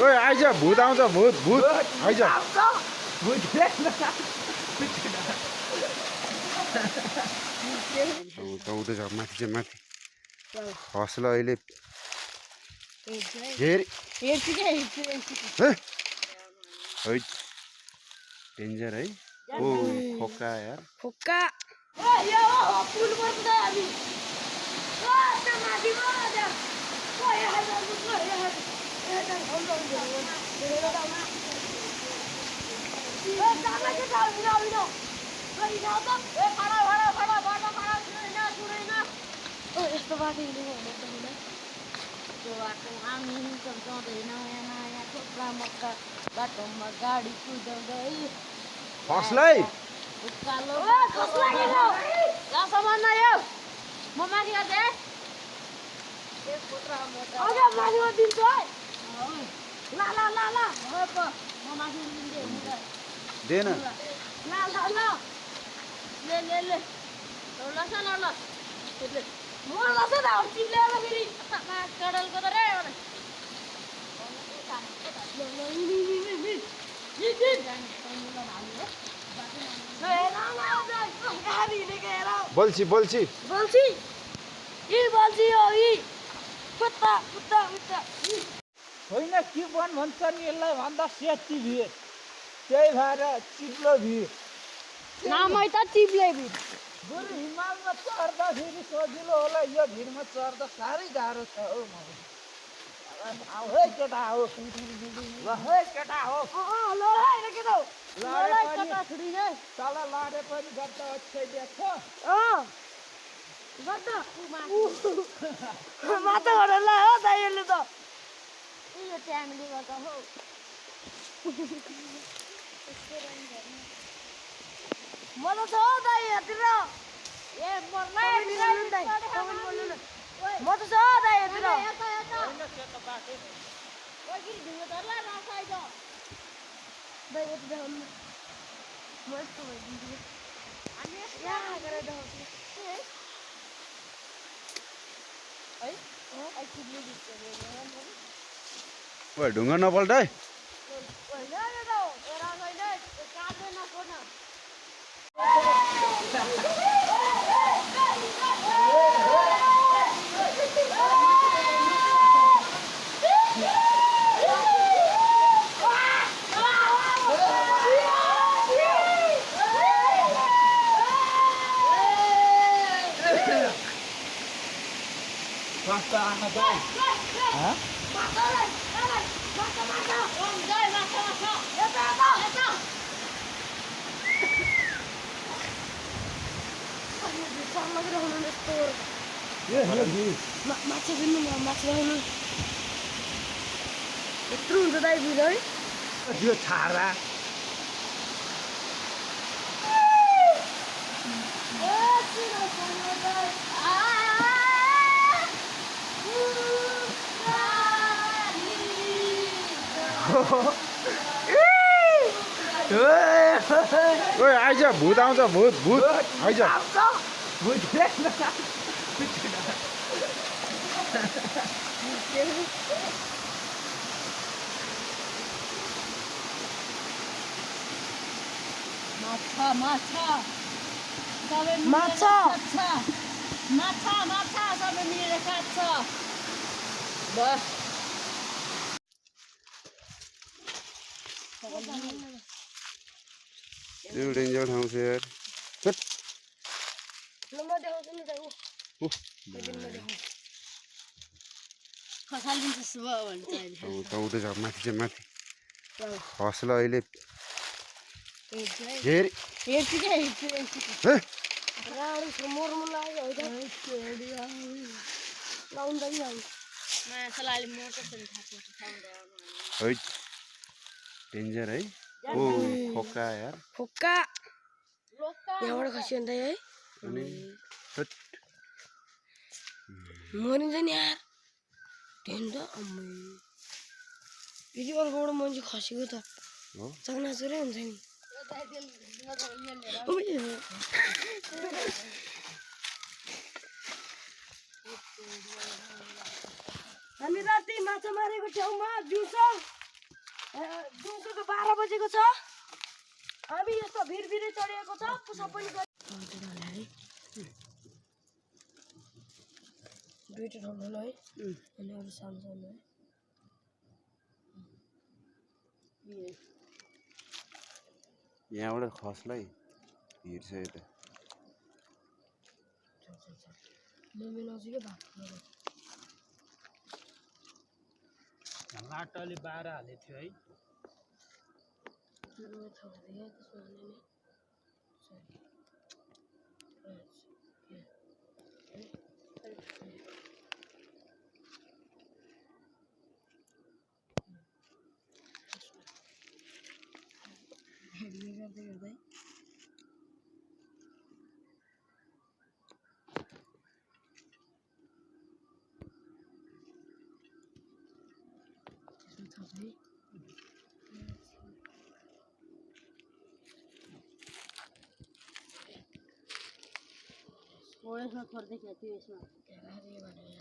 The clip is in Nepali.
ओए आइज भूत आउँछ भूत भूत आइज उठ्दैछ माथि चाहिँ माथि हस्ल अहिले डेन्जर है ओ खोक्का यार खोक्का यस्तो बाटो हिँडेको हुँदैन त्यो बाटो हामी जाँदैन नयाँ थोप्रा मक्का बाटोमा गाडी कुदाउँदै हस्लै उकालो सामान आयो म माथि गर्दै दिन्छु है ल ल ल ल म माथि दिन्छु देन ल ल ल ले ले ले ल ल ल म लस त चिप्ले फेरि कडलको त रे बोल्छी बोल्छी बोल्छी यी बोल्छी हो यी कुत्ता कुत्ता कुत्ता होइन के भन्छ नि यसलाई भन्दा सेती भिड त्यही भएर चिप्लो भिड नामै त चिप्ले भिड बरु हिमालमा चढ्दाखेरि सजिलो होला यो भिडमा चढ्दा साह्रै गाह्रो छ हौ आऊ है केटा हो ल है केटा हो ल है केटा हो लडे पनि तल लडे पनि गद्द अक्षय देख्छ गद्द माता गरेर ल हो दाइले त यो ट्यामले गर्दा हो म त छ दाइ हेतिर ए मर्नै दाइ म त छ दाइ हेतिर होइन सेतो बाटो ओइ कि ढुङ्गा धरला रासाइ त दाइ यति देखाउनु म यस्तो भइदिन्छु हामी यहाँ गरेर देखाउँछु है आई चिप्ले दिन्छ ओए ढुङ्गा नपल्ट है माछा दिनु माछा ल्याउनु यत्रो हुन्छ दाइ भिड है त्यो छारा ओए आइज भूत आउँछ भूत भूत आइज माछा माछा सबै माछा माछा माछा सबै मिलेर खान्छ बस यो डेन्जर ठाउँ छ यार छट ल म देखाउँछु नि दाइ खसालिन्छ सुब भन्छ उठ्दैछ माथि चाहिँ माथि हस्ल अहिले हेर हेर्छु क्या हेर्छु राडो छ मर्नु लाग्यो लाउँदै नयाँ सलाले मर्छ नि है डेन्जर है ओ खोक्का यार खोक्का यहाँबाट खस्यो नि है अनि मरिन्छ नि यार टेन्ट अम्मै फेरि अर्कोबाट मान्छे खसेको त चकनाचुरै हुन्छ नि हामी राति माछा मारेको ठाउँमा दिउँसो दिउँसोको 12 बजेको छ हामी यस्तो भिरभिरै चढिएको छ पुसअप पनि दुईटा ठुलो है अनि अरू सानो सानो है यहाँबाट खसलाई हिँड्छ यता माटो अलि बाह्र हालेको थियो है गर्दै यसमा थोर्दै थियो त्यो यसमा